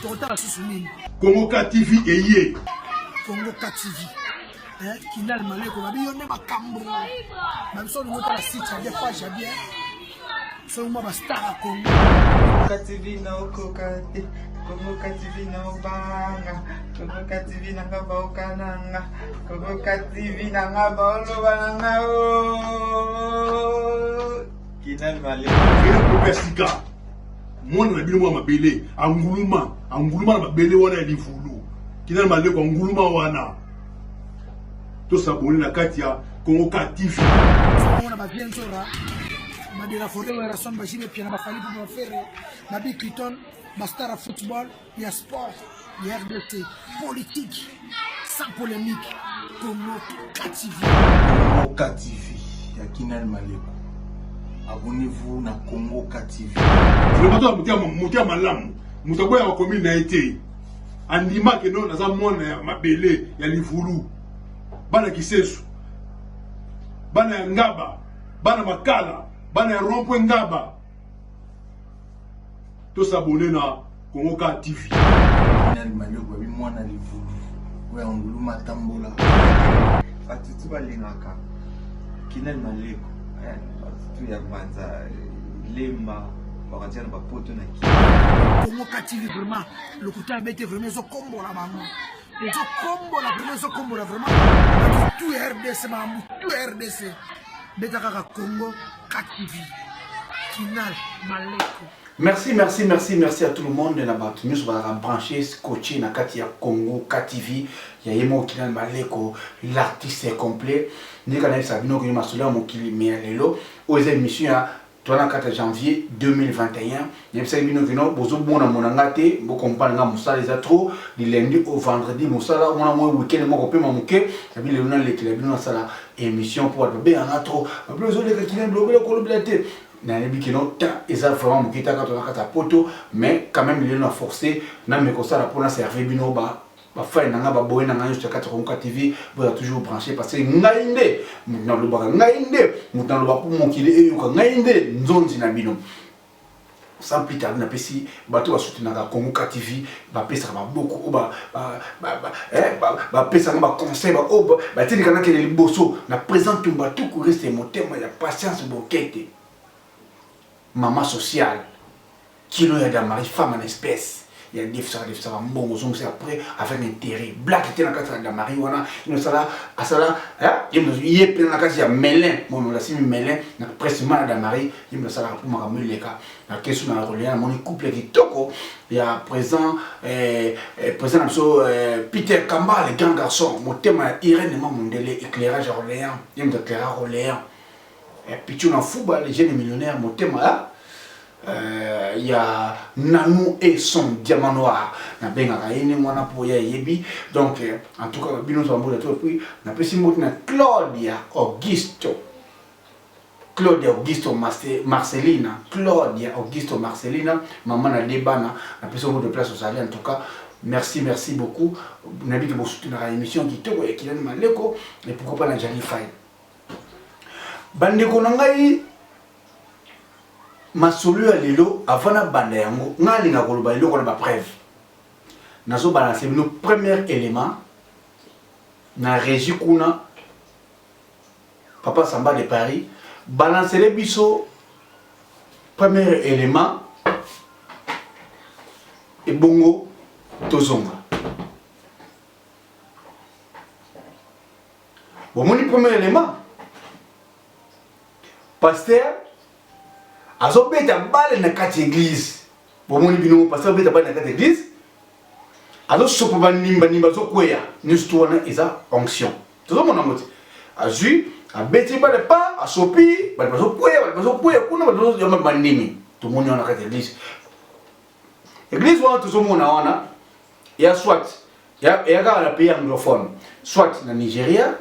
Total Sousounine. Congo TV et Yé. Congo TV. Kinal Maleko, on est ma cambo. Même si on est à la site, il y a des pages bien. C'est un star à Congo. TV na okokate. Congo TV na obanga. Congo TV na ngabaokananga. Congo TV na ngabaolobananga. Kinal Maleko. Quel Persika. Moi, je suis mabele, Anguluma na mabele wana ya livulu. Kinal Maleko Anguluma wana. To saboni na katia Congo TV. On a bien tora. Ma de la forêt où la somme bagine puis on a fallu pour faire ma big Criton, ma star à football, il y a sport, il y a RDC, politique, sans polémique. Congo TV. Congo TV, il y a Kinal Maleko. Abonnez-vous na Congo TV. Vraiment toi mutia malamu. Mutaboya wa commune na été. Andima ke non naza mona mabele ya livulu. Bana kisesu. Bana ngaba, bana makala, bana rompo ngaba. To s'abonner na Congo TV. Kinal Maleko babi mwana livulu. Oya nguluma tambola. Fatutu balingaka. Kinal Maleko. Tu ya kwanza lema wakati na bapoto na ki Congo TV vraiment le côté abete vraiment zo combo la maman et zo combo la vraiment zo combo la vraiment tout RDC maman tout RDC beta kaka Congo TV Kinal Maleko. Merci à tout le monde na batu nous va brancher scotché na kati ya Congo TV ya yemo Kinal Maleko l'artiste est complet ni kana sabino ko masolo mokili mealelo aux émissions ya 24 janvier 2021 yebisa bino kino bozo bona monangate bo comprendre nga musala les trop du lundi au vendredi musala on a moins week-end moko pe mamuke sabi le na le club na sala émission pour be en trop plus les Kinal blobé ko lobilate na nebi kino ta eza vraiment mokita ka to na poto mais quand même il est forcé na me ko sala pour na servir bino ba faire nanga ba boye nanga sur Congo TV vous êtes toujours branché parce que ngainde mutna lo ba ngainde mutna lo ba pour mon kile e yoka ngainde nzonzi na bino sans plus tarder na pesi bato ba soutenir na Congo TV ba pesa ba beaucoup ba pesa ba conseil ba tini kana ke liboso na présente ba tout ko reste motema ya patience bokete maman sociale kilo ya da mari femme en espèce. Il y a des fois bon c'est après avec intérêt black était dans la de marijuana il ça là à ça là il est plein la case ya melin bon la simi melin na presque mal da mari il me ça là pour ma les cas la question na relais mon couple qui toko il y a présent Peter Kamba le grand garçon mon thème Irène Mondele éclairage Orléans il me éclairage Orléans et puis tu en football les jeunes millionnaires mon thème là il y a Nanou et son diamant noir na benga kaini mwana po ya yebi donc en tout cas bino so mbola to puis na pesi mot na Claudia Augusto Marcelina maman na debana na pesi mot de place au salé en tout cas merci beaucoup na bi que vous soutenir la émission qui toko et Kinal Maleko et pourquoi pas na Jali Fay bande ko ngai masolo ya lelo avant na banda yango ngalinga koloba lelo ko na ba preuve nazo balancer nos premier élément na régie kuna papa Samba de Paris balancer les biso premier élément et bongo tozonga bon mon premier élément pasteur azo beta bale na kati église bomoni bino pasteur beta bale na kati église azo sopo ba nimba zo kweya ni stona eza onction todo mona moti azu a beti bale pa asopi bale bazo kweya kuna bazo yamba bandimi to moni na kati église wana to mona wana ya soit ya ga la pays anglophone soit na Nigeria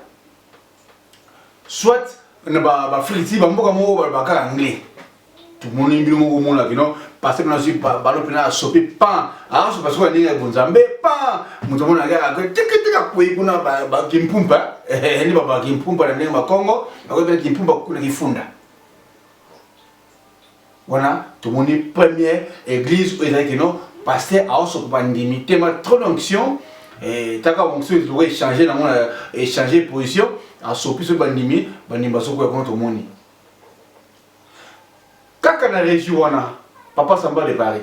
soit na ba Philippines ba mboka mo ba ka anglais tout le monde est bien au monde là, non? Parce que nous sommes pas ballon à soper pas. Ah, c'est parce qu'on est à Bonzambe pas. Nous avons la guerre avec tek quoi il kuna ba kimpumpa. Ni ba kimpumpa na ndenge Congo, ba ko kimpumpa kuna kifunda. Voilà, tout le monde est première église où il y a non pasteur a aussi bandimi tema trop d'onction et taka onction ils doivent échanger dans échanger position a sopi so bandimi baso ko contre moni kaka na région wana papa Samba de Paris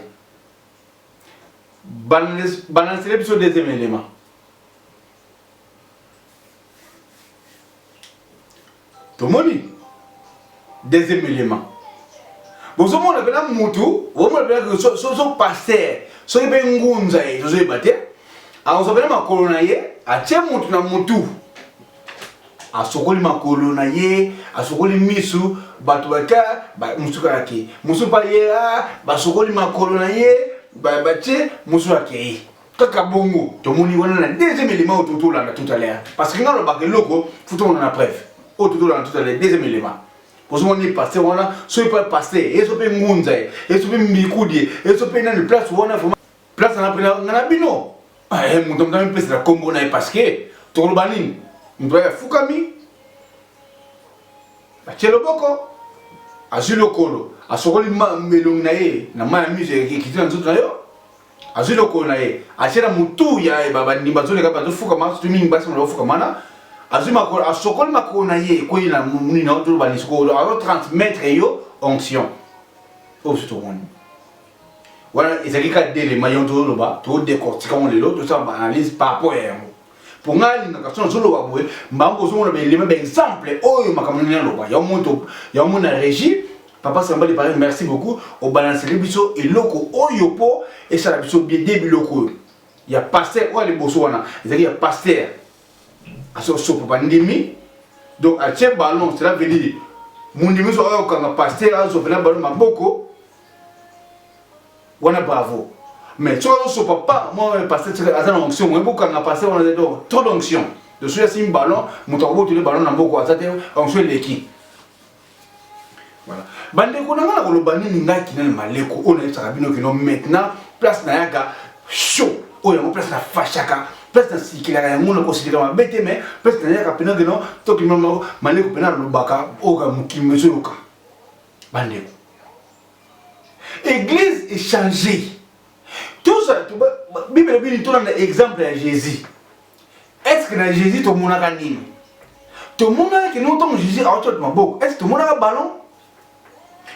balance les biso deuxième élément to moni deuxième élément vous avez un moutou, vous avez un pasteur, vous avez un gounza, vous avez un colonaye, à tiens moutou na moutou. A sokoli ma colonaye, à sokoli misu, batouaka, moussoukaraki. Moussoupaye, sokoli ma colonaye, batie, moussouaki. Kaka bongo, tout le monde y a un deuxième élément tout à l'heure. Parce que dans le bac de loco, faut qu'on en a preuve. Tout à l'heure, deuxième élément. Parce qu'on est passé, on a soit pas passé, et soit pas mounza, et soit pas mikoudi, et soit pas dans une place où on a vraiment place en apprenant dans la bino. Ah, mon tom même place la combo na parce que tout le banin, on doit fukami. Ba chelo boko, azilo kolo, asokoli melongaye, na ma musique qui tient tout là yo. Azilo kolo nae, achera mutu ya baba nimba zole ka ba fukama, streaming basi mo fukama na. Azuma ko asokol makona ye ko ina muni na to bani ko alo transmettre yo onction au tout monde voilà ezali ka dele mayon to loba to décortiquer on les autres ça analyse par rapport pour ngali na kaso zo loba boye mbambo zo na élément exemple oyo makamoni na loba ya monto na régie papa Samba de Paris merci beaucoup au balancer les biso et loko oyo po et ça la biso bien début loko ya pasteur ou les bosso wana ezali ya pasteur aso bandimi donc à tiens ballon cela veut dire mon dimi so quand on pasteur aso fena ballon maboko wana bravo mais tu so papa moi pasteur azana onction moi beaucoup quand on pasteur on a trop d'onction de souya sim ballon mutako tu le ballon na mboko azate onction l'équipe voilà bande ko na ngala ko lobani ngaki na maleko on a ça bino kino maintenant place na yaka chaud oyo mo place na fashaka place na sikila ya ngona ko sikila ma bete mais place na yaka pena geno to ki mama maleko pena lobaka oka mukime soluka bande église est changée tout ça bible bi tout dans exemple à Jésus est-ce que na Jésus to mona kanini to mona que non to Jésus a autre maboko est-ce que to mona ballon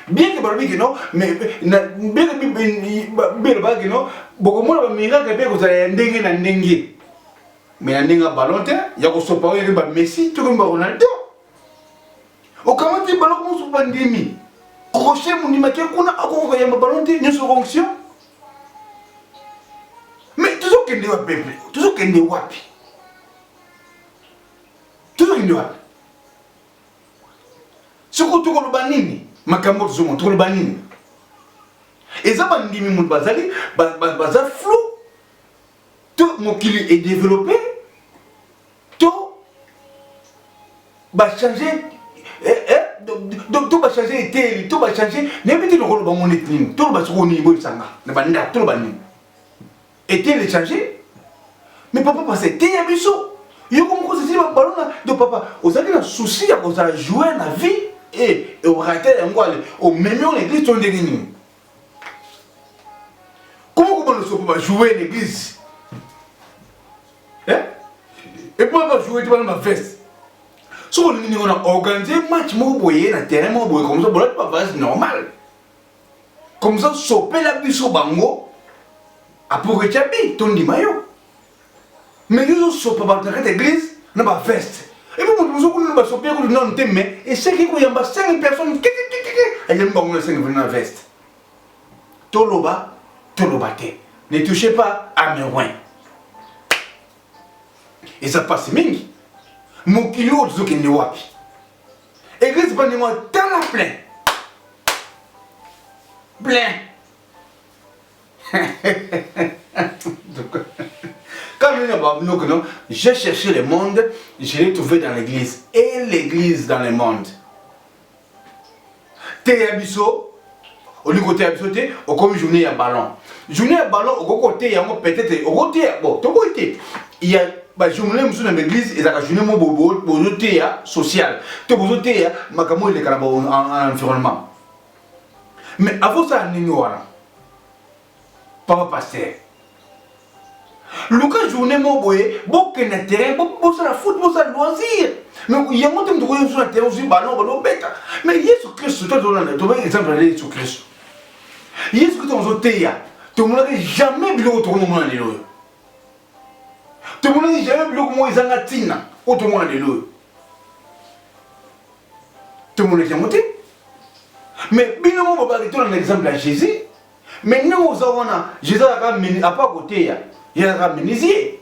bien que balobi que non mais bien que bien que non beaucoup moins ba miracle pe ko za ndenge na ndenge mais na ndenge ballon te ya ko sopa o ba Messi to ko ba Ronaldo o comment ti ballon ko so bandimi crochet mon imake kuna ako ko ya ballon te ni so fonction mais toujours que ne wapi toujours que ne wapi toujours que ne wapi soko to ko banini makambo zo mon to ko banini eza bandimi mon bazali bazali flou tout mon kili est développé tout va changer tout va changer et tout va changer n'importe le rôle dans mon ethnie tout va se réunir bon sanga ne banda tout le bani et il changer mais papa passer t'es abisso yo comme ko c'est ballon de papa aux avez un souci à vous a jouer la vie et au rater au même l'église ton déni comment on peut jouer l'église hein et pour pas jouer tu vas dans ma veste si on a organisé match mo boyer na terrain mo boyer comme ça bon pas vase normal comme ça soper la biso bango a pour que tu ton di maillot mais nous soper pas dans l'église na ma veste et puis nous on va soper ko non mais et c'est qui ko yamba 5 personnes et yamba on 5 venir na veste toloba tolobate ne touchez pas à mes roins et ça passe mingi mon kilo zo ki ni wapi église pas ni moi dans la plein quand j'ai cherché le monde je l'ai trouvé dans l'église et l'église dans le monde t'es abisso au lieu côté abisoté au comme journée à ballon au côté il y a peut-être au côté bon tout côté il y a ba journée musu na l'église et la journée mo bobo ya social to bozo ya makamo ile kana en environnement mais avant ça nini wana papa pasteur. Luka journée mo boye, boke na terrain, bo la foot, bo ça loisir. Mais il y a mon temps de courir sur la terre, aussi ballon bêta. Mais Jésus Christ, toi tu as un exemple de Jésus Christ. Jésus Christ on zoteya. Tu ne m'as jamais vu autour de moi en élo. Tu ne m'as jamais vu moi en Atina autour de moi en élo. Tu ne m'as jamais vu. Mais bien on va parler un exemple à Jésus. Mais nous avons Jésus a pas côté il y a un menuisier.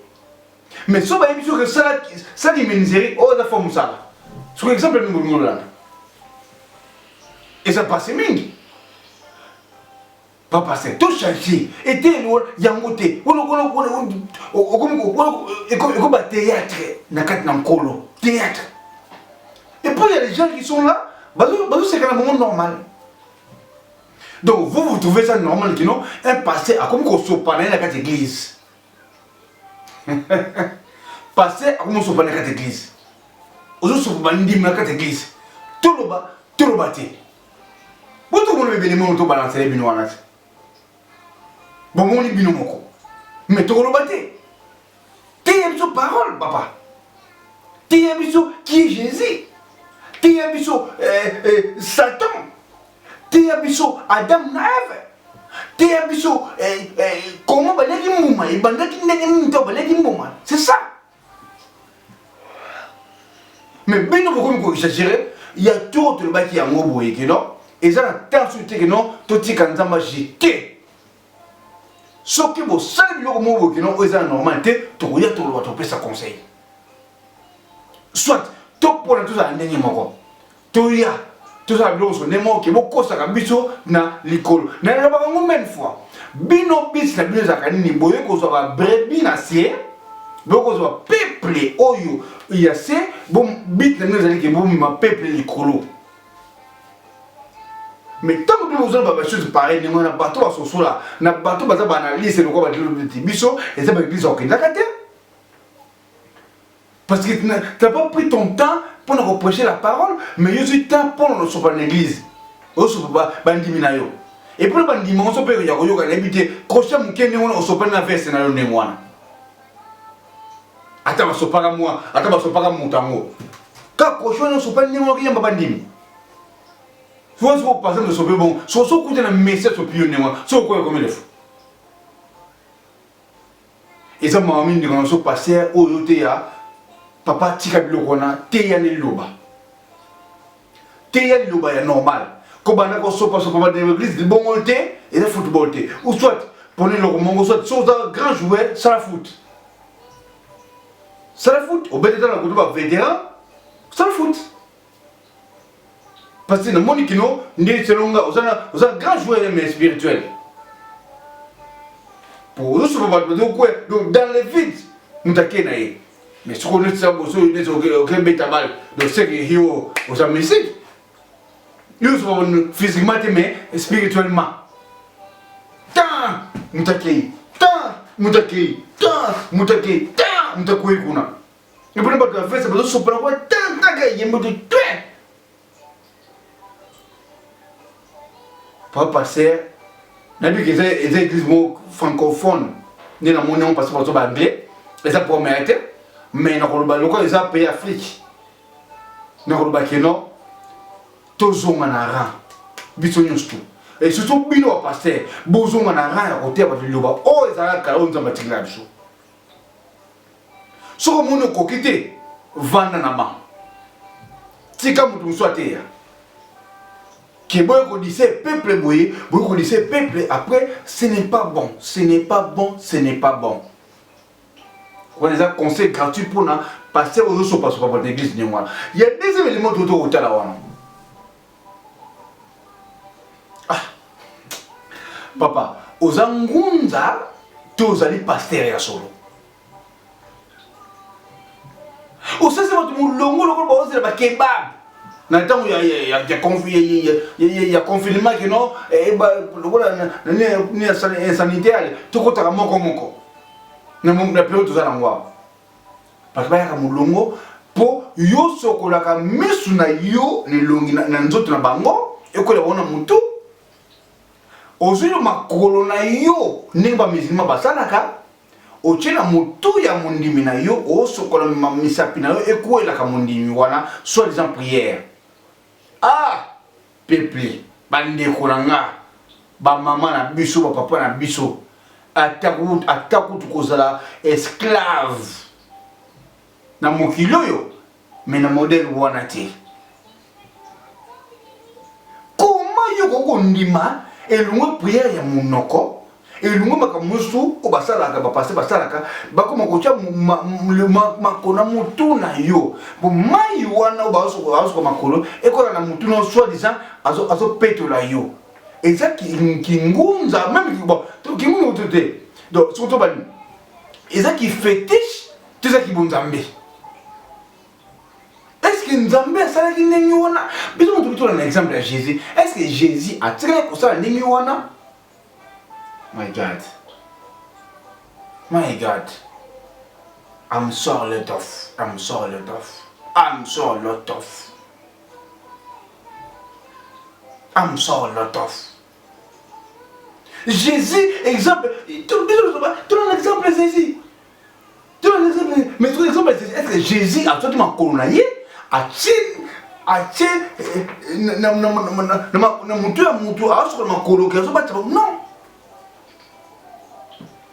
Mais si on va dire que ça les menuisiers, oh la forme ça. Sur exemple nous là. Et ça passe mingi. Pas passé tout changé. Et t'es loin yangote. On théâtre na kat na nkolo. Théâtre. Et puis il y a des gens qui sont là, c'est quand même normal. Donc vous trouvez ça normal que non un passé a comme qu'on se parle dans la église. Passé a comme on se parle dans la église. Aujourd'hui se parle dans la église. Tout le bâti. Vous tout le monde veut venir monter balancer les binois. Bon on est bino moko. Mais tout le bâti. T'es une parole papa. T'es une qui est Jésus. T'es une Satan. T'es abisso Adam na Eve. T'es abisso comment balaki muma et bandaki ndenge nto balaki muma. C'est ça. Mais bien beaucoup ko exagérer, il y a tout le baki ya ngobo et que non, et ça la tension que non, toti kanzamba jeté. Ce qui vous salue le ngobo que non, c'est normal to ya to lo to pesa conseil. Soit to pour tout ça ndenge moko. To ya tout ça bloso nemo ke boko saka biso na likolo na na ba ngomene fois bino bis na bino zakani ni boye ko so ba brebis na sie boko so peuple oyo ya se bon bit na ngazali ke bon ma peuple likolo mais tant que nous avons ba chose pareil ni na bato ba so là na bato ba za ba analyse le ko ba biso et ça ba biso ok ndakate parce que tu n'as pas pris ton temps pour nous reprocher la parole, mais il y a temps pour nous sauver l'église. On ne sauve pas Bandiminayo. Et pour le Bandimon, on se peut y avoir habité. Crochet Moukene, on se peut faire ce scénario de moi. Attends, on se parle à moi. Attends, on se parle à mon tango. Quand Crochet, on se peut faire ce scénario de Bandim. Si vous passez de sauver bon, si vous écoutez un message sur Pionnier, si vous croyez comme il faut. Et ça m'a mis dans ce passé au Yotea. Papa tika bilokona teya ne loba. Teya loba est normal. Kobana ko sopa papa de l'église de bon et de football té. Ou soit pour les locaux, soit sur un grand joueur, ça la foot. Ça la foot. Au bête dans la côté vétéran, ça la foot. Parce que dans mon ikino, n'est selon aux un grand joueur mais spirituel. Pour nous, donc dans les vides, nous t'inquiète. Mais ce qu'on est ça, c'est aucun bétamal. Donc c'est qu'il y a aux amnésiques. Nous sommes physiquement, mais spirituellement. Tant, moutakei, tant, moutakei, tant, moutakei, tant, moutakei kuna. Et pour ne pas faire ça, parce que ce n'est pas tant, tant, il y a un de tuer. Pas passer. N'habite que les églises francophones, nous n'avons pas passé par anglais, et ça pour mériter. Mais nous avons des pays Afrique. Nous avons des gens qui ont un et surtout, nous avons passé besoin de rang côté de l'Oba. Oh, ils ont un peu de choses. Si vous avez quitté, vendre na main. Si vous souhaitez, que vous disiez peuple, vous disiez peuple, après, ce n'est pas bon, ce n'est pas bon, ce n'est pas bon. On a des conseils gratuits pour passer aux autres parce que l'église n'est pas. Il y a des éléments autour de là. Ah, papa, aux Angunza, tous allez passer à solo. Au sens où tout le monde c'est le kebab. Dans le temps où il y a confinement que non, et le sanitaire, tout le monde na période tout ça l'envoie parce que ya mulongo po yo sokolaka mesu na yo ni longi na nzoto na bango ekola bona mutu ozwi makolo na yo ndenge bamisilima basalaka otie na motu ya mondimi na yo osokola misapi na yo ekwelaka mondimi wana soit disant prière. Ah peuple bandeko na nga bamama na biso bapapa na biso ataku tukozala esclave na mokili oyo me na modèle wana te. Comment yo kokondima elongwe prière ya monoko elongwe makambo mosusu oyo basalaka bapase basalaka bakoma kotia makolo na motu na yo po mai wana bazosoka makolo ekola na motu na soit disant azopetola yo eza kingunza même kingunza te donc surtout bani eza ki fétiche te eza kibonzambe. Est-ce que Nzambe asalaki ndenge wana biso moto bitola na exemple ya Jésus? Est-ce que Jésus atikaki kosala ndenge wana? My God, my God, I'm so a lot of, I'm so a lot of, I'm so a lot of, I'm so a lot of. Jésus, exemple, tu as un exemple de Jésus. Tu as un exemple, mais tu as un exemple de Jésus. Est-ce que Jésus a tout ma colonaïe? A-t-il na mutu ya mutu a sur ma colo que non.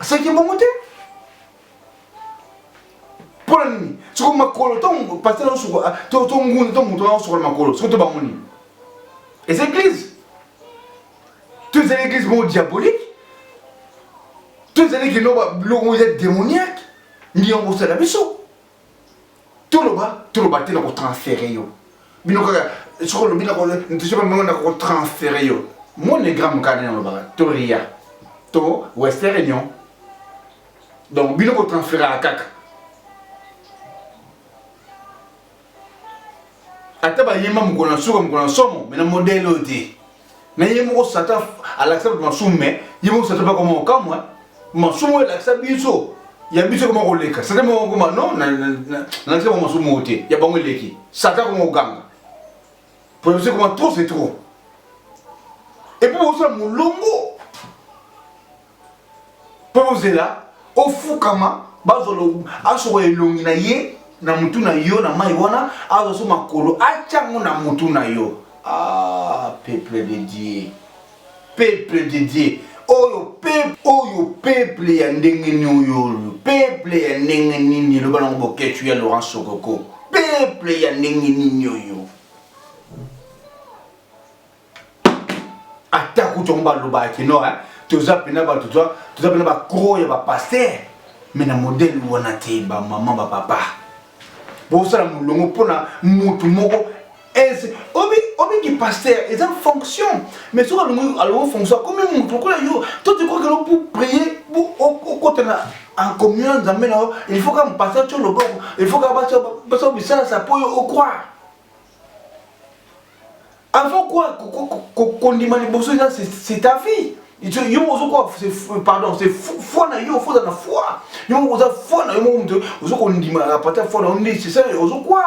C'est qui est bon côté. Pour la nuit, sur ma colo, ton pasteur sur ton mouton sur ma colo, sur ton bamoni. Et c'est l'église. Toutes les églises sont diaboliques. Toutes les églises sont démoniaques. Ni on va la mission. Tout le bas, tu as transféré. Bino kaka sur le bino ne sais pas comment on transféré yo. Mon gramme cadre le bas. Toria. To Western Réunion. Donc bino ko transféré à kaka. Ataba yema mukona suka mukona somo mais na modèle odi. Na yema ko sata à l'accepte ma soumet, yema ko sata pas comment comme moi. Ma soumet l'accepte biso. Ya biso comment on leka. Sata mo comment non na l'accepte ma soumet odi. Ya bango leki. Sata comment ganga. Pour vous dire comment trop c'est trop. Et pour vous dire mon longo. Pour vous dire là, au fukama, bazolo aso elongi na ye na mutu na yo na mai wana azo so makolo acha na mutu na yo. Ah, peuple de Dieu. Peuple de Dieu. Oyo peuple ya ndenge ni oyo. Peuple ya ndenge nini lo bana ngoketu ya Laurent Sokoko. Peuple ya ndenge nini oyo. Ataku tomba loba kino toza pena ba kro ya ba pasteur mais na modèle wana te ba maman ba papa bo sala mulongo pona mutu moko est obi qui pasteur est en fonction mais sur le fonction comme mutu ko yo toi tu crois que pour prier pour côté en communion zamena il faut que pasteur tu le bon il faut que ça bisala ça pour au croire. Avant quoi qu'on dit c'est ta vie. Pardon, c'est foi na yo, foi dans la foi. Yo oza foi na yo monde, ozo qu'on dit la patate foi on dit c'est ça ozo quoi.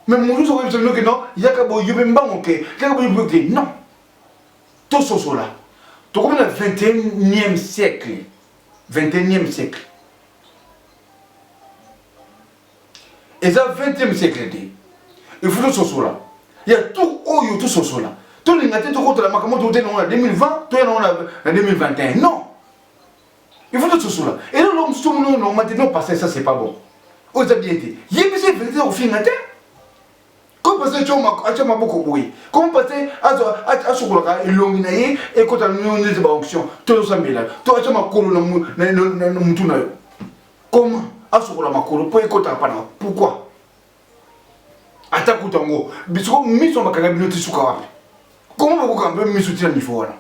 Mais mon Dieu, ça veut dire que non, il y a que yo bemba moké, non. Tout ça là. Tu comme le 21e siècle. 21e siècle. Et ça 20e siècle. Il faut tout ce là. Il y a tout oyo tout ce là. Tout les gâteaux contre la macamo tout en 2020, tout en 2021. Non. Il faut tout ce là. Et là l'homme tout non maintenant passer ça c'est pas bon. Aux habiletés. Il y a des vérités au fin matin. Comme passer tu as beaucoup oui. Comme passer à chocolat et l'ominaye et quand on est des options. Tout ça mais là. Toi tu as makolo na mutuna. Comment à chocolat makolo pour écouter pas non. Pourquoi? Ataku tango bisoko miso makanga bino tisuka wapi comment vous camper miso tia ni fo wana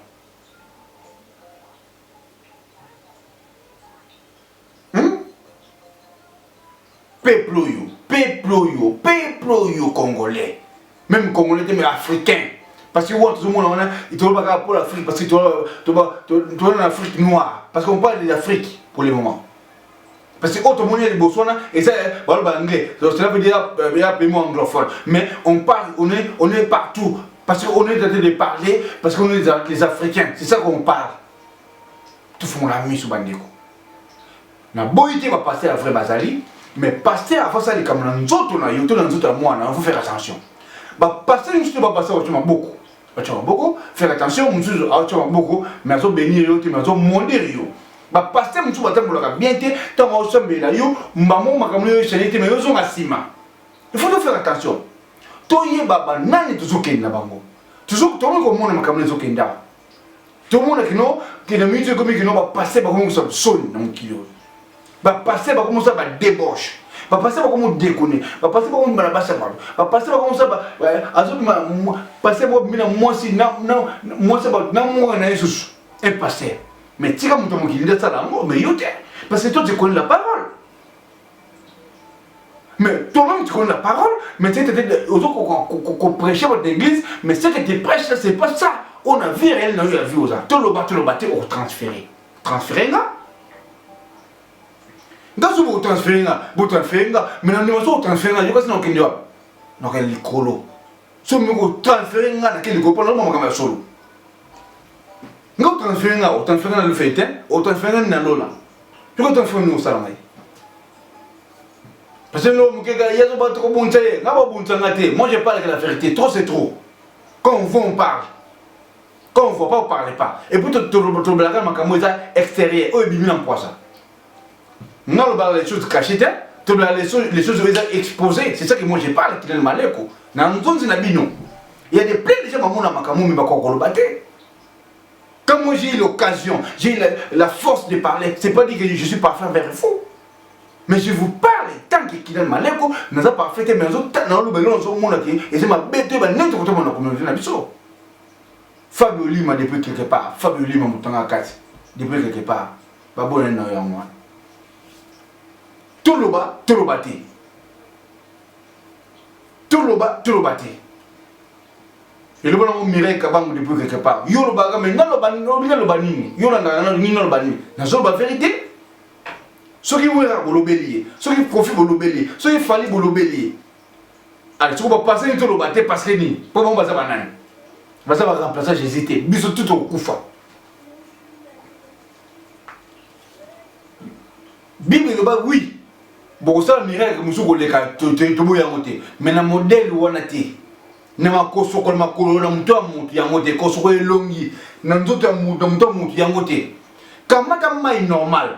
peuple yo congolais même congolais mais africain parce que tout le monde on il doit pas pour l'Afrique parce que tu en Afrique noire parce qu'on parle de l'Afrique pour le moment. Parce que autre monde est de Botswana et ça voilà anglais. Donc cela veut dire pays anglophone. Mais on parle, on est partout. Parce qu'on est en train de parler, parce qu'on est les Africains. C'est ça qu'on parle. Tout le monde a mis sur Bandeko. Na boïté va passer à vrai Bazali, mais passer à face à les camarades, nous autres, il faut faire attention. Passer, nous va passer à beaucoup. Beaucoup, faire attention, nous avons beaucoup, mais nous avons béni, nous avons mondé. Passer, nous avons bien été, tant qu'on s'en là, maman m'a comme chalité, mais nous avons assima. Il faut faire attention. Toye baba nani tuzuke na bango. Tuzuke tout le monde comme on m'a comme les okenda. Tout le monde qui ne musique comme qui va passer par comme ça sonne dans mon kilo. Va passer par comme ça va débauche. Va passer par comme déconner. Va passer par comme la basse va passer par comme ça va azot passer par moi si moi c'est pas moi na Jesus. Et passer. Mais tu comme ton qui dit ça là mais yote parce que toi tu connais la parole. Mais toi-même tu connais la parole, mais tu sais qu'on prêchait votre église, mais ce que tu prêches, c'est pas ça. On a vu réel, on a vu aux gens. Tout le bâtiment, on transféré. Transféré, là. Quand vous transférez, vous transférez, mais vous transférez, vous transférez, donc elle est colo. Si vous transférez, vous transférez, solo. Vous transférez le fait, vous transférez dans l'eau. Vous transférez au salon. Parce que moi je parle de la vérité, trop c'est trop. Quand on voit, on parle. Quand on ne voit pas, on ne parle pas. Et puis, tu as extérieur, on est bien en ça. Non, on parle des choses cachées, les choses exposées. C'est ça que moi je parle, qui est le maléco. Il y a des plein de gens qui m'ont dit quand moi j'ai eu l'occasion, j'ai eu la force de parler, c'est pas dire que je suis parfait vers le faux. Mais je vous parle, tant qu'il y a un maléco, nous avons parfait, mais nous avons et c'est ma bête, Fabio Lima depuis quelque part, Fabio Lima depuis quelque part, Babo est dans moi. Tout le bas, tout le bâti. Tout le bas, tout le bâti. Et le bon Mireille Kabang depuis quelque part. Yo le baga, mais non le banini. Yo le banini. N'a pas vérité. Ceux qui vouent pour l'obélier, ceux qui profitent pour l'obélier, ceux qui fallent pour l'obélier. Allez, tu vas passer tout le bâti parce que ni. Pour moi, ça va nan. Ça va remplacer, j'hésitais. Bisous tout au koufa. Bible, oui. Bon, ça, miracle, je suis allé mais le modèle, on a été. Je suis allé normal.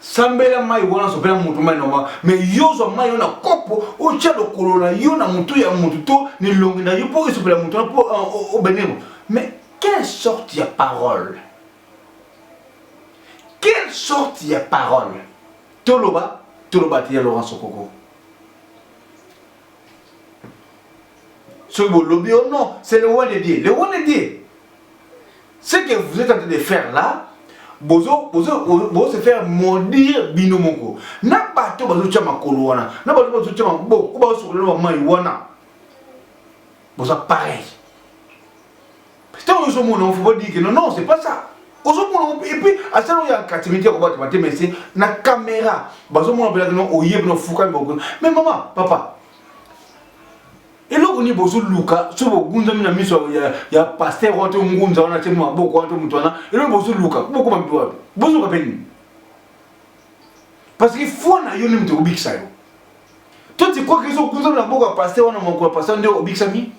Sambela mai wana sopela mutu mai normal mais yozo mai ona kopo o chado corona yona mutu ya mutu to ni longi na yupo sopela mutu po o benemo mais quelle sorte de parole, quelle sorte de parole toloba tia Laurent Sokoko ce que lobby oh non c'est le roi de Dieu, le roi de Dieu. Ce que vous êtes en train de faire là bozo se faire maudire binomoko na bato bazo chama kolwana na bato bazo chama bo ba so le mai wana boza pareil parce que on se montre faut pas dire que non c'est pas ça on et puis à ça il y a catimité ko ba te mais c'est na caméra bazo montre que non oyeb no fuka mais maman papa et là on est bozo luka so bo gunza mina miso ya pasteur wote ngunza wana te mo boko wote mutwana et là bozo luka boko mambiwa bozo ka peni parce qu'il faut na yo nimte obiksa yo toi tu crois que so gunza na boko pasteur wana mo ko pasteur ndio obiksa mi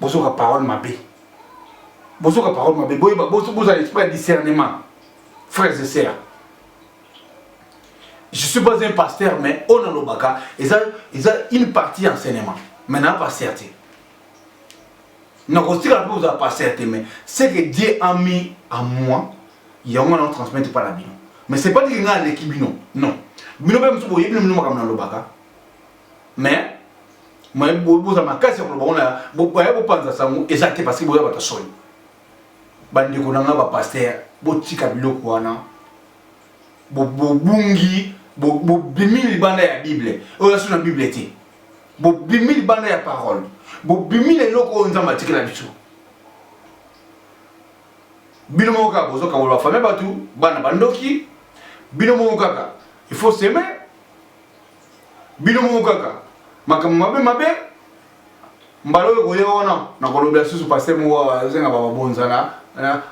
bozo ka parole mabe boyeba bozo l'esprit de discernement frères et sœurs. Je ne suis pas un pasteur, mais on a le baga. Ils ont une partie enseignement. Maintenant, pas certain. Non, aussi, la chose n'est pas certain, mais ce que Dieu a mis à moi, il y a un moment où on ne transmet pas la Bible. Mais ce n'est pas dire qu'il y a l'équipe, non. Non. Binon, même si vous voyez, vous avez le baga. Mais, vous avez ma casse sur le baga, vous avez pensé ça, exactement parce que vous avez besoin. Bandi konanga ba pasteur, bo tika biloko wana. Bo bungi bo bimili banda ya Bible oyo suna Bible ete bo bimili banda ya parole bo bimili eloko nzamba tikela biso bino mo kaka bozoka wala famille batu bana bandoki bino mo kaka il faut s'aimer bino mo kaka makambo mabe mbalo ko yona na ko lobela susu passer mo zenga ba bonzana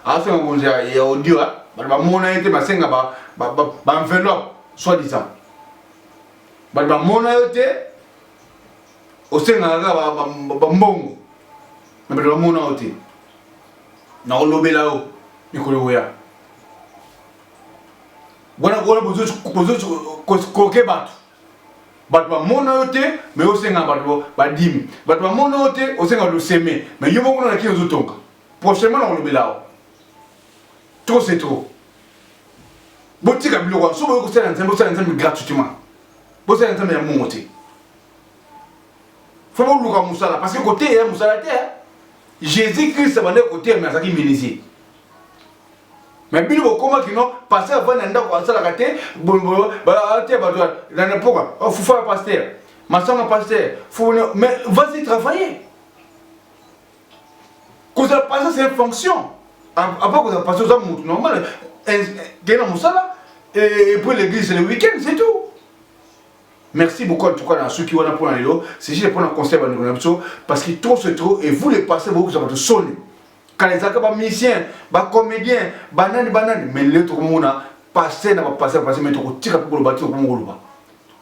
asa ngo bonza ya audio ba mona ete masenga ba enveloppe soi-disant ba mona yote osenga ba mbongo na ba mona yote na ko lobela o mikolo ya bona ko bozo ko batu bato bamona yo te mais osenga bato badimi bato bamona yo te osenga lo seme mais yo moko na ki ozotonga prochainement na kolobela o trop c'est trop botika biloko so boyo kosala nzambe gratuitement bosala nzambe ya mongo te faut boluka musala parce que côté ya musala te Jésus Christ abande côté mais azaki menuisier mais bino bokoma kino passer avant nda ko asala kate bombo ba te ba doit na pourquoi faut faire pasteur maçon pasteur faut mais vas-y travailler cause la passer c'est une fonction après que ça passe aux hommes normal gagner mon salaire et pour l'église le week-end c'est tout. Merci beaucoup en tout cas dans ceux qui ont pour la lelo c'est juste pour un conseil parce que trop c'est trop et vous les passez beaucoup ça va te sonner. Quand les acteurs musiciens, comédiens, banane, mais les autres gens passer n'a pas passé mais tu tires pour le bâtir pour le bas.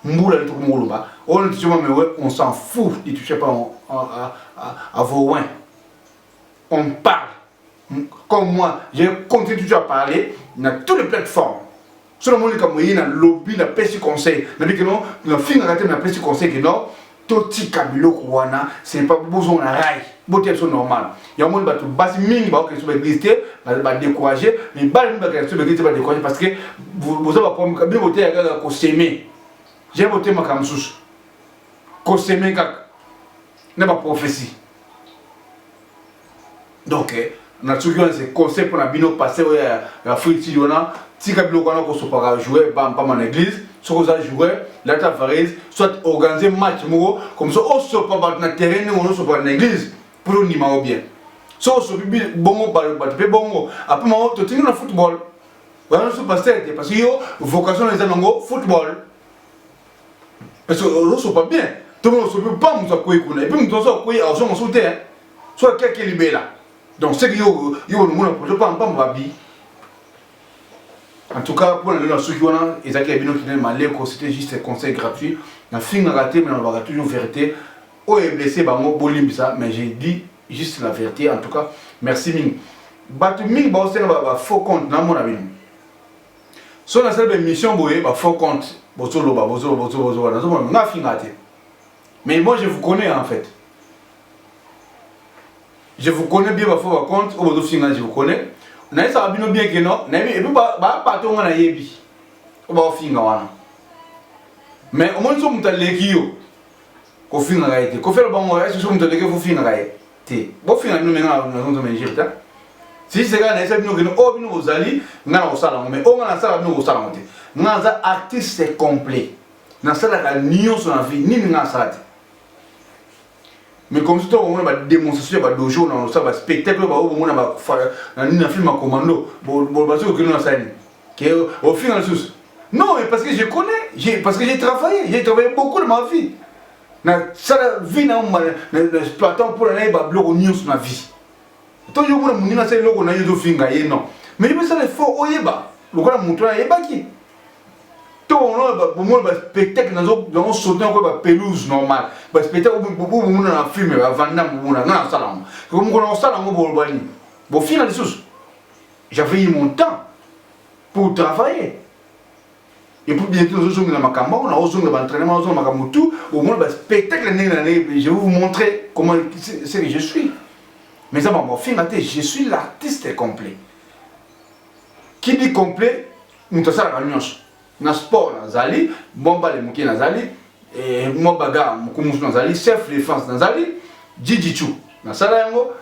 Moula le pour le bas. On s'en fout, ils touchent pas à vos oins. On parle. Comme moi, j'ai continué toujours à parler dans toutes les plateformes. Sur le monde comme il y a lobby, la pêche conseil. Mais que non, la fin de la pêche conseil que non. Tout kabilo kwana c'est pas besoin na rail beauté c'est normal il y a monde ba tout basi mingi ba que sur l'église ba décourager mais ba mingi ba que sur l'église ba décourager parce que vous avez pas bien voter à ko semer j'ai voté ma kamsus ko semer ka na ba prophétie donc na toujours c'est conseil pour na bino passer à Friti yona si kabilo kwana ko so pas jouer ba en église soit vous allez jouer la tavarise soit organiser match comme ça on se pas battre na terrain on se pas dans l'église pour nous numéro bien soit on se bongo battre bongo après moi tu tiens le football voilà ce pasteur parce que yo vocation les anongo football parce que on se pas bien tout le monde se peut pas nous quoi et puis nous sommes quoi on se sauter soit quelqu'un libéré là donc c'est que yo nous monde pas babi. En tout cas, pour les gens qui ont c'était juste un conseil gratuit. La fin n'a raté, mais on va toujours vérité. Oh, est blessé, mais j'ai dit juste la vérité. En tout cas, merci Ming. Batu Ming, c'est un faux compte dans mon avis. Si on a cette mission, faux compte, mais moi je vous connais en fait. Je vous connais bien, faux compte, je vous connais. Na ça bino bien que non na et puis ba patonga na yebi ba finga wana mais au moins so mutaleki yo ko finga ga ite ko faire bango est so mutaleki fo finga ga ite bo finga no menga na zo menjir ta si c'est ga na ça bino que no o bino ozali ngana osala mais o ngana sala bino osala monte ngaza artiste c'est complet na sala ka nion so na vie ni ngana sala. Mais comme si on a une démonstration, un dojo, un spectacle, un film à commando, au final, non, mais parce que je connais, parce que j'ai travaillé beaucoup de ma vie. Ça vie dans l'exploitant pour aller à bloc news ma vie. Tant que vous avez fait logo na yodo finga non. Mais je me sens fort oyeba. Le gars montre oyeba qui. Tout le monde spectacle dans sauter encore pelouse normale spectacle beaucoup de monde dans film Vandam na salam comme on salam bolbani bon final sous j'avais eu mon temps pour travailler et pour bientôt je suis dans ma campagne on a aussi dans l'entraînement on a comme tout au moins spectacle je vais vous montrer comment c'est que je suis mais ça bon final je suis l'artiste complet qui dit complet nous ça la réunion na sport nazali bomba le muki nazali et mobaga mukumus nazali chef de défense nazali jijichu na sala yango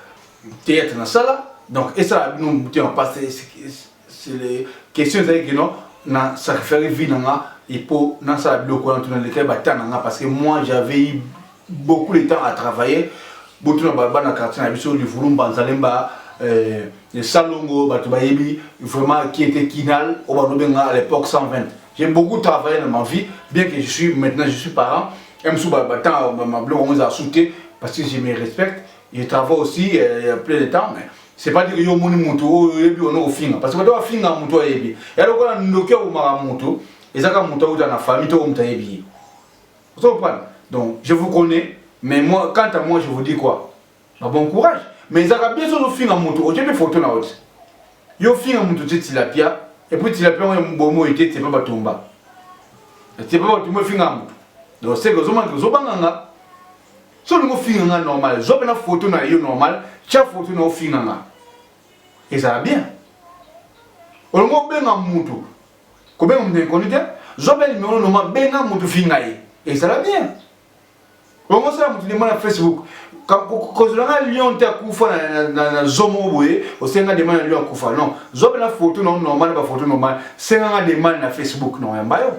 théâtre na sala donc et ça nous on passe c'est les questions que non na sacrifier vie nanga et pour na sala biloko na tuna lekai batana parce que moi j'avais eu beaucoup de temps à travailler beaucoup na baba na quartier na biso du Vurumba Nzalemba les salongo batu bayebi vraiment qui était kinal au banobenga à l'époque 120. J'ai beaucoup travaillé dans ma vie, bien que maintenant je suis parent. Je suis ma blog on a sauté parce que je me respecte, je travaille aussi il y a plein de temps, mais c'est pas dire que yo moni mutu et puis on a au fin parce que toi finga mutu et puis et alors quand on nokia au mara mutu et ça quand mutu dans la famille toi on t'a bien. Vous comprenez? Donc je vous connais, mais moi quant à moi je vous dis quoi? Bon courage. Mais ça va bien sûr au finga mutu, au j'ai mes photos là haute. Yo finga mutu tu tilapia et puis tilapia on bon mot était c'est pas batumba. C'est pas batumba finga mutu. Donc c'est que zo man zo banganga. So le finga normal, zo na photo na yo normal. Chaque photo no finanga et ça va bien on mo benga mutu ko benga mde konite zobel mi ono ma benga mutu fingaye et ça va bien on mo ça mutu na Facebook ko zolanga lion ta kufa na zomo boye o senga de man lion kufa non zobel na photo no normal ba photo normal senga de man na Facebook non yamba yo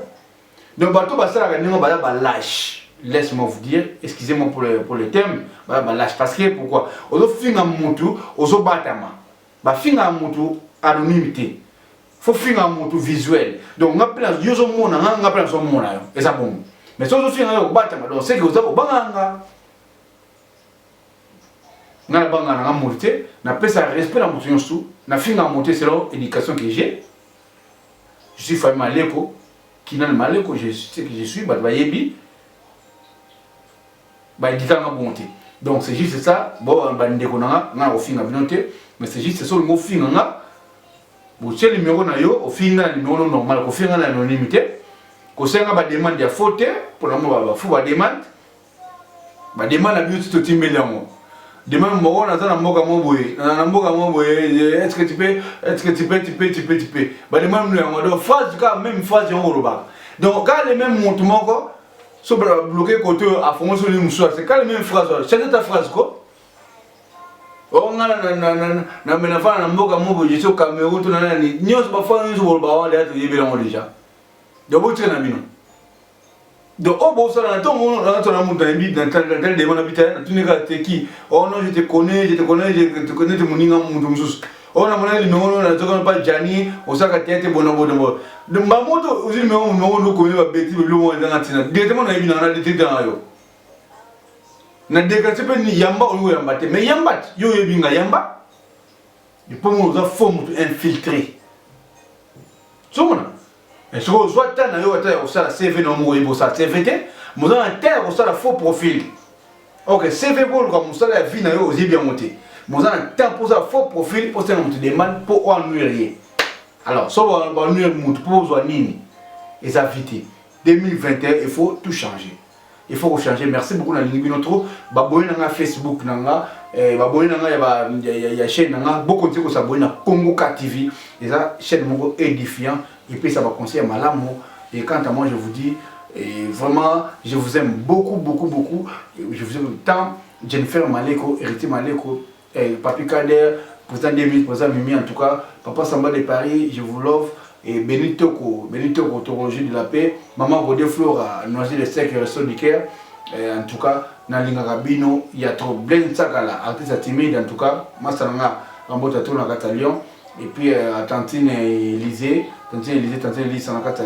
donc bato ba sala ningo ba lâche. Laisse-moi vous dire, excusez-moi pour le terme, lâche parce que pourquoi? Ozo finga mutu, ozo batama. Ba finga mutu anonymité. Faut finga mutu visuel. Donc nga plan yozo mona nga plan so mona yo. Et ça bon. Mais ozo finga yo batama, donc c'est que ozo banganga. Na banganga nga muté, na pesa respect na mutu yonsu, na finga muté selon l'éducation que j'ai. Je suis famille Maleko, qui n'a Maleko, je sais que je suis ba yebi. Donc c'est juste ça, bon, mais c'est juste ça le mot finga. Vous savez le numéro na yo, au final le numéro normal, au final l'anonymité. Quand c'est un demande de faute, pour le moment, faut demande. Demande la beauté tout timé là moi. Demande moi on a ça mboka moboye, na mboka moboye, est-ce que tu peux. Demande nous on phase quand même phase en Euroba. Donc quand les mêmes montent moko so bloqué côté à fond sur les mouchoirs, c'est quand même phrase. C'est ta phrase quoi? On a na menafa na mboka mobo je suis au Cameroun tout na ni nyos ba fa nzo bo ba wa de yebela ngo déjà. De bo tena bino. De obo ça na ton na ton amu dans bi dans tel demande habitat tu n'es pas qui. Oh non, je te connais de mon ninga mu musus. On a monnaie numéro na to pas Jani, osaka tete bonobo bonobo. De mamoto aussi numéro no ko ba beti be lo dans tina. Directement na bi na de dans yo. Na déclarer pe ni yamba o yamba te mais yamba yo yebi nga yamba. Il peut nous forme infiltré. Somona. Et ce que soit na yo ta o ça CV no mo ebo ça CVT, mo dans terre o ça faux profil. OK, CV pour comme ça la vie na yo aussi bien monté. Moi, j'ai un temps pour ça, faux profil, pour ça, on te demande pour ennuyer. Alors, ça va ennuyer pour besoin nini. Et ça vite. 2021, il faut tout changer. Il faut changer. Merci beaucoup, Nalingbi Notre. Baboy nanga Facebook nanga, baboy nanga y a chaîne nanga. Beaucoup de gens s'abonnent à Congo TV. Et ça, chaîne mongo édifiant. Et puis ça va conseiller à Malamo. Et quant à moi, je vous dis, vraiment, je vous aime beaucoup. Je vous aime tant. Jennifer Maleko, Héritier Maleko. Papi Kader, président Demis, président Mimi, en tout cas, Papa Samba de Paris, je vous l'offre. Et Benito Théologie de la paix, Maman Rodé Flora, Noisy le Sec, Resto du Caire. En tout cas, Nalinga Rabino, il y a trop Blaine Sakala, artiste timide, en tout cas, Massananga, Rambota Tour dans Catalion. Et puis, Tantine Élysée, Tantine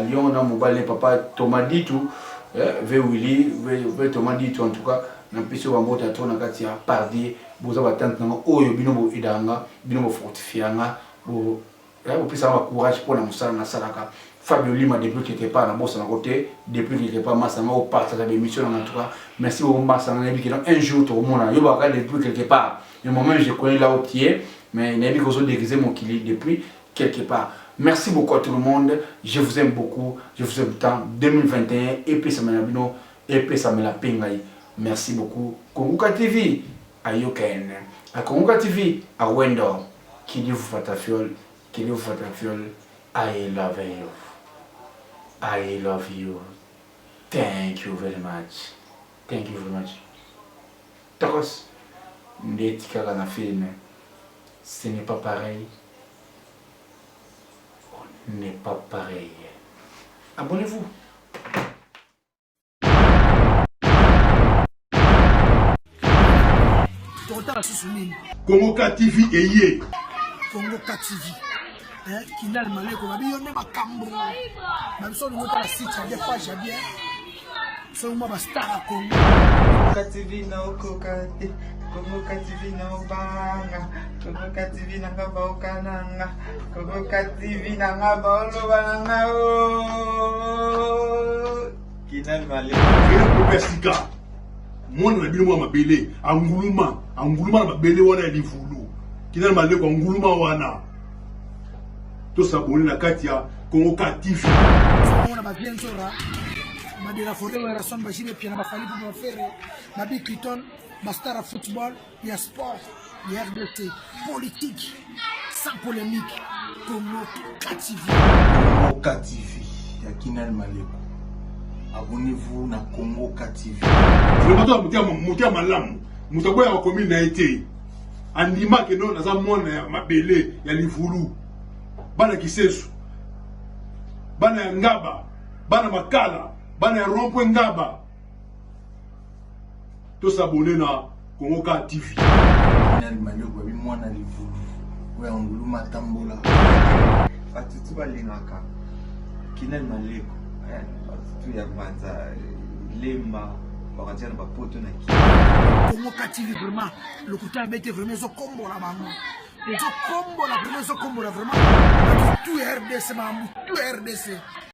Lyon, dans Mobile, Papa Thomas Ditou, V. Willy, V. Thomas Ditou, en tout cas, dans Pisso Rambota Tour dans Katia, Pardi. Vous avez attendu oyo binobo idanga binobo fortifianga vous puissiez avoir courage pour la moussala na salaka Fabio Lima depuis qu'il était pas dans boss na côté depuis qu'il était pas massanga au partage de l'émission en tout cas merci beaucoup massanga depuis un jour tout le monde yo ba depuis quelque part le moment je connais là où tu es mais n'ai pas déguisé mon kili depuis quelque part. Merci beaucoup à tout le monde, je vous aime beaucoup, je vous aime tant 2021 et puis ça m'a bino et puis ça me la pingai. Merci beaucoup. Congo TV à Yoken, à Congo TV, à Wendor, qui dit vous faites fiole, I love you. I love you. Thank you very much. Thank you very much. Tokos, n'etika na film, ce n'est pas pareil. On n'est pas pareil. Abonnez-vous. Congo TV et Congo TV. Kinal Maleko, on a dit on est ma cambre. Même si on est à la site, il y a des pages bien. seulement bastar Congo. TV na okokate, Congo TV na obanga, Congo TV na ngaba okananga, Congo TV na ngaba olobananga o. Kinal male. Kena kopesika. Mwana na bino mwa mabele, anguluma na mabele wana ya livulu. Kinal male ko anguluma wana. To saboni na kati ya Congo TV. On a bien zora. De la forêt, la raison de Bachir et Piana Bafali pour me faire ma big Cliton, Bastara football, il y a sport, il y a RDC, politique, sans polémique, Congo KTV. Congo KTV, il y a Kinal Maleko. Abonnez-vous na Congo KTV. Le bateau mutia malamu, mutaboya wa commune na été. Andima ke non naza mwana ya mabele ya livulu. Bana kisesu. Bana ya ngaba, bana makala. Bana rompo ngaba to s'abonner na Congo TV. Kinal Maleko bi mwana livulu oya nguluma tambola batutu balingaka Kinal Maleko tu ya kwanza lemba bakatia na bapoto na Congo KTV vraiment le côté bête vraiment zo combo la bango zo combo la vraiment zo combo la vraiment tout RDC mamu tout RDC